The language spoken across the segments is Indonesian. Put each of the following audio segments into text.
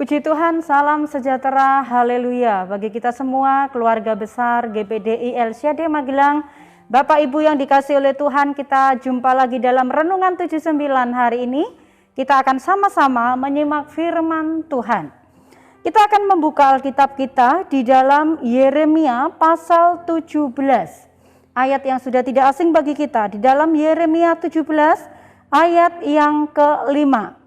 Puji Tuhan, salam sejahtera, haleluya. Bagi kita semua, keluarga besar GPDI LCD Magelang, Bapak Ibu yang dikasihi oleh Tuhan, kita jumpa lagi dalam Renungan 79 hari ini. Kita akan sama-sama menyimak firman Tuhan. Kita akan membuka Alkitab kita di dalam Yeremia pasal 17. Ayat yang sudah tidak asing bagi kita, di dalam Yeremia 17 ayat yang ke-5.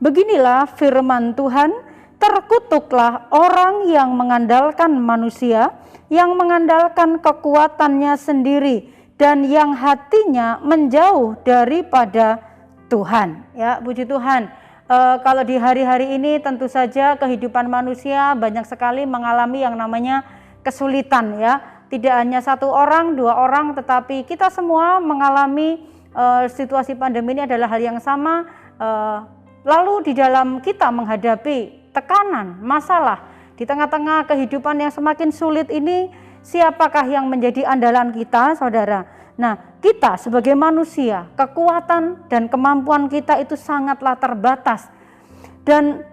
Beginilah firman Tuhan, terkutuklah orang yang mengandalkan manusia, yang mengandalkan kekuatannya sendiri, dan yang hatinya menjauh daripada Tuhan. Ya, puji Tuhan. Kalau di hari-hari ini tentu saja kehidupan manusia banyak sekali mengalami yang namanya kesulitan, ya. Tidak hanya satu orang, dua orang, tetapi kita semua mengalami situasi pandemi ini adalah hal yang sama. Lalu di dalam kita menghadapi tekanan, masalah, di tengah-tengah kehidupan yang semakin sulit ini, siapakah yang menjadi andalan kita, saudara? Nah, kita sebagai manusia, kekuatan dan kemampuan kita itu sangatlah terbatas. Dan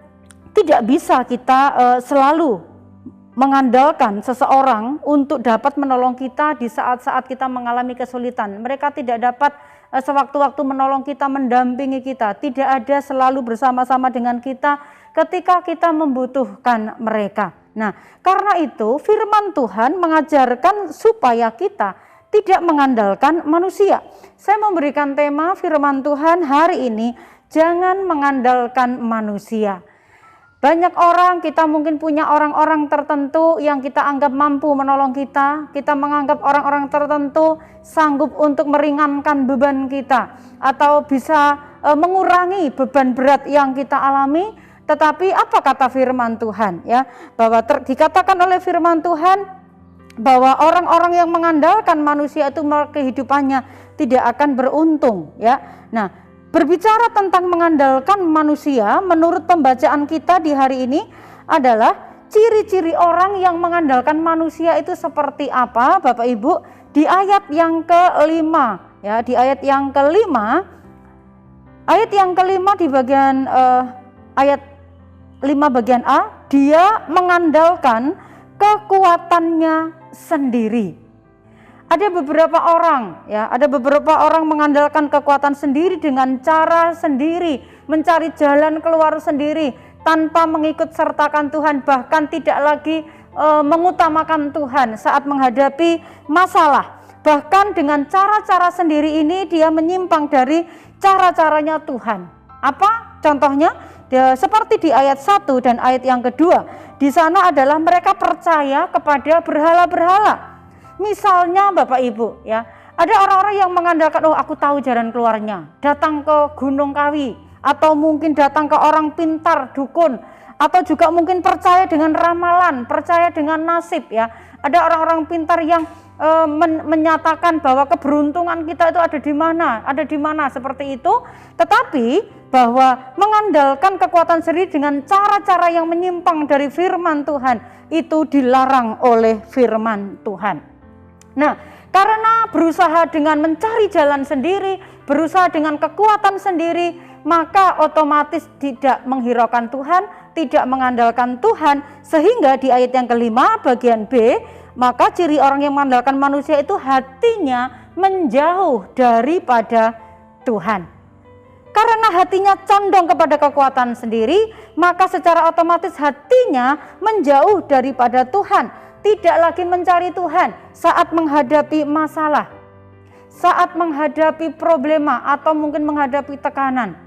tidak bisa kita selalu mengandalkan seseorang untuk dapat menolong kita di saat-saat kita mengalami kesulitan. Mereka tidak dapat sewaktu-waktu menolong kita, mendampingi kita, tidak ada selalu bersama-sama dengan kita ketika kita membutuhkan mereka. Nah, karena itu firman Tuhan mengajarkan supaya kita tidak mengandalkan manusia. Saya memberikan tema firman Tuhan hari ini, jangan mengandalkan manusia. Banyak orang, kita mungkin punya orang-orang tertentu yang kita anggap mampu menolong kita. Kita menganggap orang-orang tertentu sanggup untuk meringankan beban kita, atau bisa mengurangi beban berat yang kita alami. Tetapi apa kata firman Tuhan, ya? Bahwa dikatakan oleh firman Tuhan bahwa orang-orang yang mengandalkan manusia itu kehidupannya tidak akan beruntung, ya. Nah, berbicara tentang mengandalkan manusia, menurut pembacaan kita di hari ini adalah ciri-ciri orang yang mengandalkan manusia itu seperti apa, Bapak Ibu? Di ayat yang ke-5, ya, di ayat yang ke-5, di bagian ayat 5 bagian A, dia mengandalkan kekuatannya sendiri. Ada beberapa orang, ya, ada beberapa orang mengandalkan kekuatan sendiri dengan cara sendiri, mencari jalan keluar sendiri tanpa mengikut sertakan Tuhan, bahkan tidak lagi mengutamakan Tuhan saat menghadapi masalah. Bahkan dengan cara-cara sendiri ini dia menyimpang dari cara-caranya Tuhan. Apa contohnya? Seperti di ayat 1 dan ayat yang kedua. Di sana adalah mereka percaya kepada berhala-berhala. Misalnya Bapak Ibu, ya, ada orang-orang yang mengandalkan, oh aku tahu jalan keluarnya, datang ke Gunung Kawi, atau mungkin datang ke orang pintar, dukun, atau juga mungkin percaya dengan ramalan, percaya dengan nasib, ya. Ada orang-orang pintar yang menyatakan bahwa keberuntungan kita itu ada di mana seperti itu. Tetapi bahwa mengandalkan kekuatan sendiri dengan cara-cara yang menyimpang dari firman Tuhan itu dilarang oleh firman Tuhan. Nah, karena berusaha dengan mencari jalan sendiri, berusaha dengan kekuatan sendiri, maka otomatis tidak menghiraukan Tuhan, tidak mengandalkan Tuhan, sehingga di ayat yang ke-5 bagian B, maka ciri orang yang mengandalkan manusia itu hatinya menjauh daripada Tuhan. Karena hatinya condong kepada kekuatan sendiri, maka secara otomatis hatinya menjauh daripada Tuhan. Tidak lagi mencari Tuhan saat menghadapi masalah, saat menghadapi problema, atau mungkin menghadapi tekanan.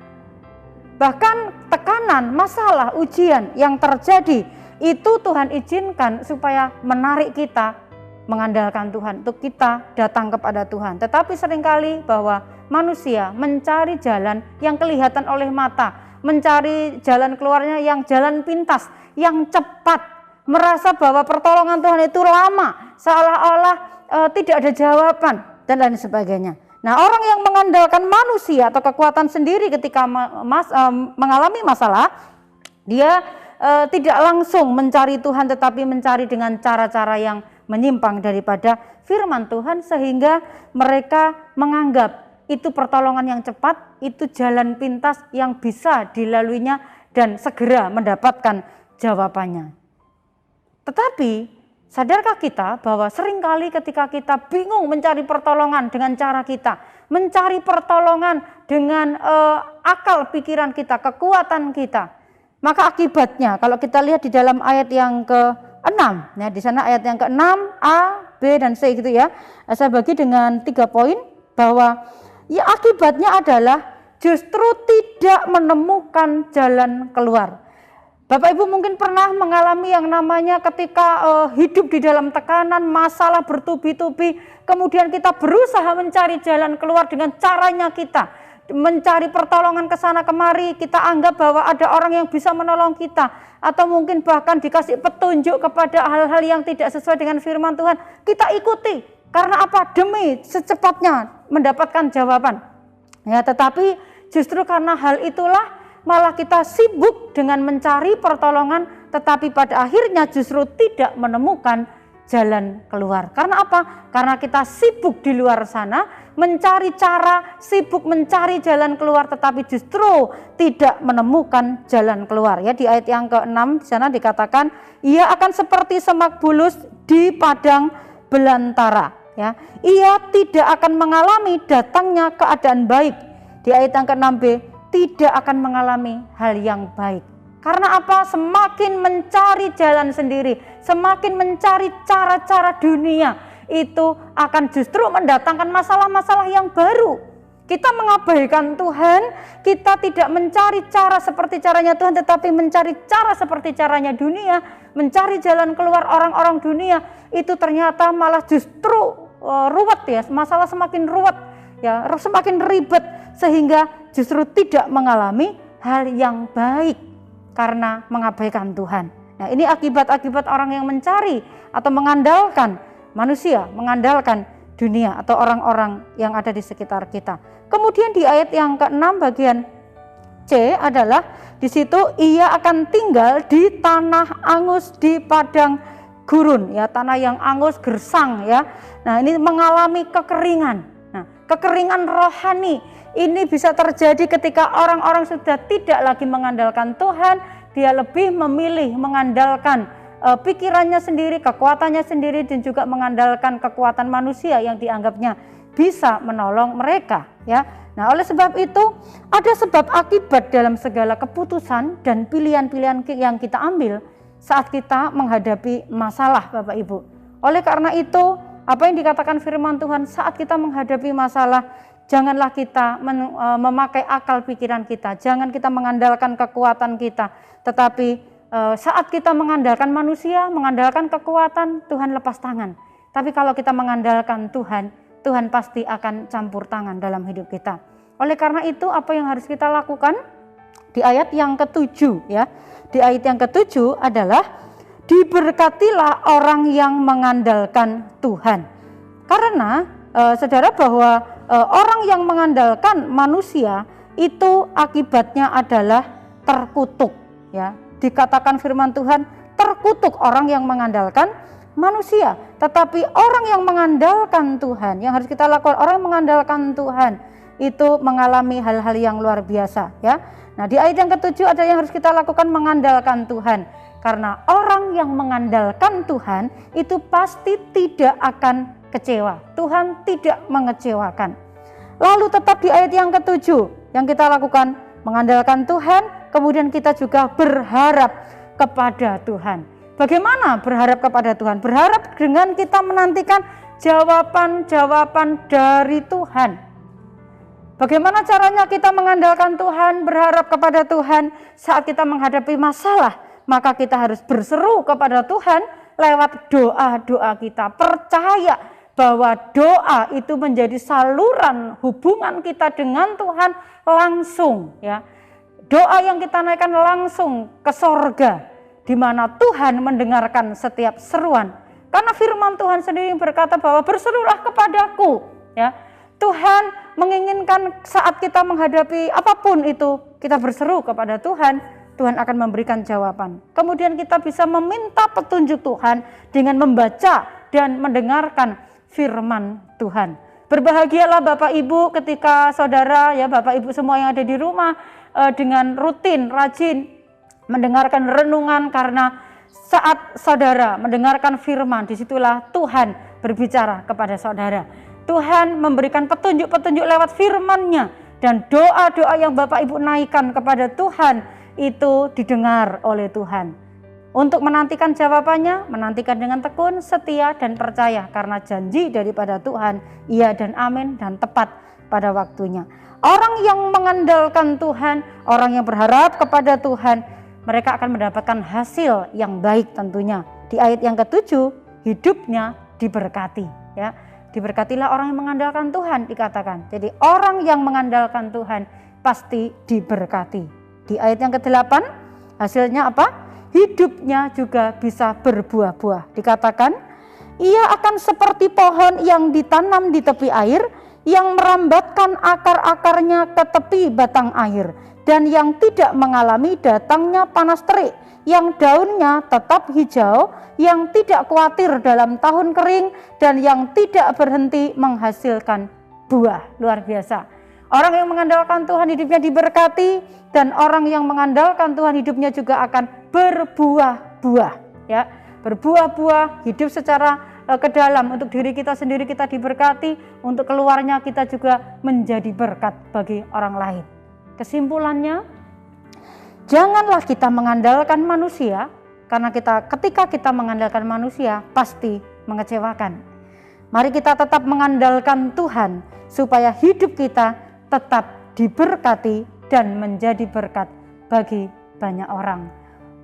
Bahkan tekanan, masalah, ujian yang terjadi itu Tuhan izinkan supaya menarik kita mengandalkan Tuhan, untuk kita datang kepada Tuhan. Tetapi seringkali bahwa manusia mencari jalan yang kelihatan oleh mata, mencari jalan keluarnya yang jalan pintas, yang cepat, merasa bahwa pertolongan Tuhan itu lama, seolah-olah tidak ada jawaban dan lain sebagainya. Nah, orang yang mengandalkan manusia atau kekuatan sendiri ketika mengalami masalah, dia tidak langsung mencari Tuhan, tetapi mencari dengan cara-cara yang menyimpang daripada firman Tuhan, sehingga mereka menganggap itu pertolongan yang cepat, itu jalan pintas yang bisa dilaluinya dan segera mendapatkan jawabannya. Tetapi sadarkah kita bahwa seringkali ketika kita bingung mencari pertolongan dengan cara kita, mencari pertolongan dengan akal pikiran kita, kekuatan kita, maka akibatnya kalau kita lihat di dalam ayat yang ke-6, ya di sana ayat yang ke-6 A, B dan C gitu ya. Saya bagi dengan 3 poin bahwa ya akibatnya adalah justru tidak menemukan jalan keluar. Bapak Ibu mungkin pernah mengalami yang namanya ketika hidup di dalam tekanan, masalah bertubi-tubi, kemudian kita berusaha mencari jalan keluar dengan caranya kita, mencari pertolongan ke sana kemari, kita anggap bahwa ada orang yang bisa menolong kita, atau mungkin bahkan dikasih petunjuk kepada hal-hal yang tidak sesuai dengan firman Tuhan, kita ikuti. Karena apa? Demi secepatnya mendapatkan jawaban. Ya, tetapi justru karena hal itulah malah kita sibuk dengan mencari pertolongan, tetapi pada akhirnya justru tidak menemukan jalan keluar. Karena apa? Karena kita sibuk di luar sana, mencari cara, sibuk mencari jalan keluar, tetapi justru tidak menemukan jalan keluar. Ya, di ayat yang ke-6 di sana dikatakan, ia akan seperti semak bulus di padang belantara. Ya, ia tidak akan mengalami datangnya keadaan baik. Di ayat yang ke-6b, tidak akan mengalami hal yang baik. Karena apa? Semakin mencari jalan sendiri, semakin mencari cara-cara dunia, itu akan justru mendatangkan masalah-masalah yang baru. Kita mengabaikan Tuhan, kita tidak mencari cara seperti caranya Tuhan, tetapi mencari cara seperti caranya dunia, mencari jalan keluar orang-orang dunia, itu ternyata malah justru ruwet ya, masalah semakin ruwet ya, semakin ribet, sehingga justru tidak mengalami hal yang baik karena mengabaikan Tuhan. Nah, ini akibat-akibat orang yang mencari atau mengandalkan manusia, mengandalkan dunia atau orang-orang yang ada di sekitar kita. Kemudian di ayat yang ke-6 bagian C adalah di situ ia akan tinggal di tanah angus di padang gurun ya, tanah yang angus gersang ya. Nah, ini mengalami kekeringan. Nah, kekeringan rohani ini bisa terjadi ketika orang-orang sudah tidak lagi mengandalkan Tuhan, dia lebih memilih mengandalkan pikirannya sendiri, kekuatannya sendiri, dan juga mengandalkan kekuatan manusia yang dianggapnya bisa menolong mereka ya. Nah, oleh sebab itu ada sebab akibat dalam segala keputusan dan pilihan-pilihan yang kita ambil saat kita menghadapi masalah, Bapak Ibu. Oleh karena itu, apa yang dikatakan firman Tuhan, saat kita menghadapi masalah, janganlah kita memakai akal pikiran kita, jangan kita mengandalkan kekuatan kita, tetapi saat kita mengandalkan manusia, mengandalkan kekuatan, Tuhan lepas tangan. Tapi kalau kita mengandalkan Tuhan, Tuhan pasti akan campur tangan dalam hidup kita. Oleh karena itu, apa yang harus kita lakukan? Di ayat yang ke-7 ya. Di ayat yang ke-7 adalah diberkatilah orang yang mengandalkan Tuhan. Karena saudara bahwa orang yang mengandalkan manusia itu akibatnya adalah terkutuk ya. Dikatakan firman Tuhan, terkutuk orang yang mengandalkan manusia. Tetapi orang yang mengandalkan Tuhan, yang harus kita lakukan, orang yang mengandalkan Tuhan itu mengalami hal-hal yang luar biasa ya. Nah, di ayat yang ke-7 ada yang harus kita lakukan, mengandalkan Tuhan. Karena orang yang mengandalkan Tuhan itu pasti tidak akan kecewa. Tuhan tidak mengecewakan. Lalu tetap di ayat yang ke-7 yang kita lakukan, mengandalkan Tuhan, kemudian kita juga berharap kepada Tuhan. Bagaimana berharap kepada Tuhan? Berharap dengan kita menantikan jawaban-jawaban dari Tuhan. Bagaimana caranya kita mengandalkan Tuhan, berharap kepada Tuhan saat kita menghadapi masalah? Maka kita harus berseru kepada Tuhan lewat doa-doa kita. Percaya bahwa doa itu menjadi saluran hubungan kita dengan Tuhan langsung ya. Doa yang kita naikkan langsung ke sorga, di mana Tuhan mendengarkan setiap seruan. Karena firman Tuhan sendiri berkata bahwa berserulah kepadaku ya. Tuhan menginginkan saat kita menghadapi apapun itu, kita berseru kepada Tuhan, Tuhan akan memberikan jawaban. Kemudian kita bisa meminta petunjuk Tuhan dengan membaca dan mendengarkan firman Tuhan. Berbahagialah Bapak Ibu ketika saudara ya, Bapak Ibu semua yang ada di rumah dengan rutin, rajin mendengarkan renungan, karena saat saudara mendengarkan firman, disitulah Tuhan berbicara kepada saudara. Tuhan memberikan petunjuk-petunjuk lewat firman-Nya, dan doa-doa yang Bapak Ibu naikkan kepada Tuhan itu didengar oleh Tuhan. Untuk menantikan jawabannya, menantikan dengan tekun, setia, dan percaya, karena janji daripada Tuhan iya dan amin dan tepat pada waktunya. Orang yang mengandalkan Tuhan, orang yang berharap kepada Tuhan, mereka akan mendapatkan hasil yang baik tentunya. Di ayat yang ke-7, hidupnya diberkati, ya. Diberkatilah orang yang mengandalkan Tuhan, dikatakan. Jadi orang yang mengandalkan Tuhan pasti diberkati. Di ayat yang ke-8, hasilnya apa? Hidupnya juga bisa berbuah-buah. Dikatakan, ia akan seperti pohon yang ditanam di tepi air, yang merambatkan akar-akarnya ke tepi batang air, dan yang tidak mengalami datangnya panas terik, yang daunnya tetap hijau, yang tidak khawatir dalam tahun kering, dan yang tidak berhenti menghasilkan buah. Luar biasa. Orang yang mengandalkan Tuhan hidupnya diberkati, dan orang yang mengandalkan Tuhan hidupnya juga akan berbuah-buah, ya. Berbuah-buah, hidup secara ke dalam, untuk diri kita sendiri kita diberkati, untuk keluarnya kita juga menjadi berkat bagi orang lain. Kesimpulannya, janganlah kita mengandalkan manusia, karena ketika kita mengandalkan manusia pasti mengecewakan. Mari kita tetap mengandalkan Tuhan supaya hidup kita tetap diberkati dan menjadi berkat bagi banyak orang.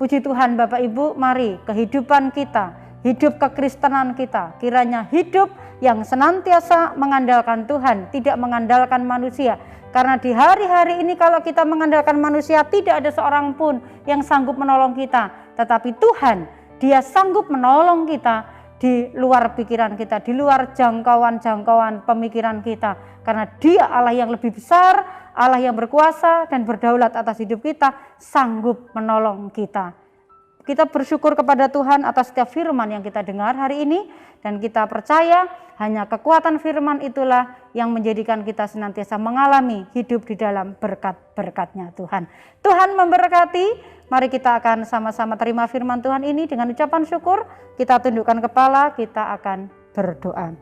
Puji Tuhan Bapak Ibu, mari kehidupan kita, hidup kekristenan kita, kiranya hidup yang senantiasa mengandalkan Tuhan, tidak mengandalkan manusia. Karena di hari-hari ini kalau kita mengandalkan manusia, tidak ada seorang pun yang sanggup menolong kita. Tetapi Tuhan, Dia sanggup menolong kita di luar pikiran kita, di luar jangkauan-jangkauan pemikiran kita. Karena Dia Allah yang lebih besar, Allah yang berkuasa dan berdaulat atas hidup kita, sanggup menolong kita. Kita bersyukur kepada Tuhan atas setiap firman yang kita dengar hari ini, dan kita percaya hanya kekuatan firman itulah yang menjadikan kita senantiasa mengalami hidup di dalam berkat-berkat-Nya Tuhan. Tuhan memberkati. Mari kita akan sama-sama terima firman Tuhan ini dengan ucapan syukur. Kita tundukkan kepala, kita akan berdoa.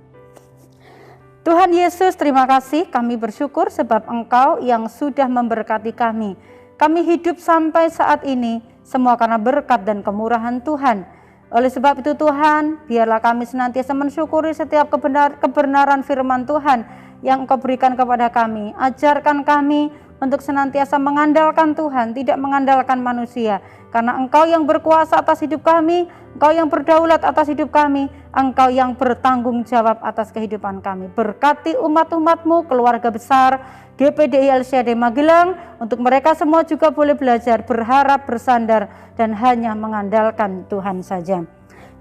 Tuhan Yesus, terima kasih, kami bersyukur sebab Engkau yang sudah memberkati kami. Kami hidup sampai saat ini semua karena berkat dan kemurahan Tuhan. Oleh sebab itu Tuhan, biarlah kami senantiasa mensyukuri setiap kebenaran firman Tuhan yang Engkau berikan kepada kami. Ajarkan kami untuk senantiasa mengandalkan Tuhan, tidak mengandalkan manusia. Karena Engkau yang berkuasa atas hidup kami, Engkau yang berdaulat atas hidup kami, Engkau yang bertanggung jawab atas kehidupan kami. Berkati umat-umat-Mu, keluarga besar GPDI LCD Magelang, untuk mereka semua juga boleh belajar, berharap, bersandar, dan hanya mengandalkan Tuhan saja.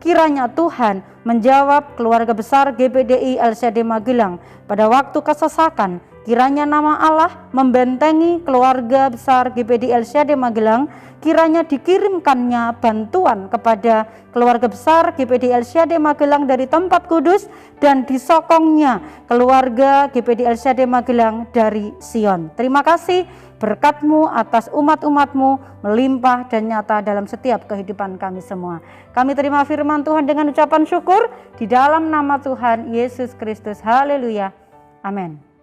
Kiranya Tuhan menjawab keluarga besar GPDI LCD Magelang pada waktu kesesakan. Kiranya nama Allah membentengi keluarga besar GPDI LCD Magelang. Kiranya dikirimkannya bantuan kepada keluarga besar GPDI LCD Magelang dari tempat kudus, dan disokongnya keluarga GPDI LCD Magelang dari Sion. Terima kasih, berkat-Mu atas umat-umat-Mu melimpah dan nyata dalam setiap kehidupan kami semua. Kami terima firman Tuhan dengan ucapan syukur di dalam nama Tuhan Yesus Kristus. Haleluya. Amin.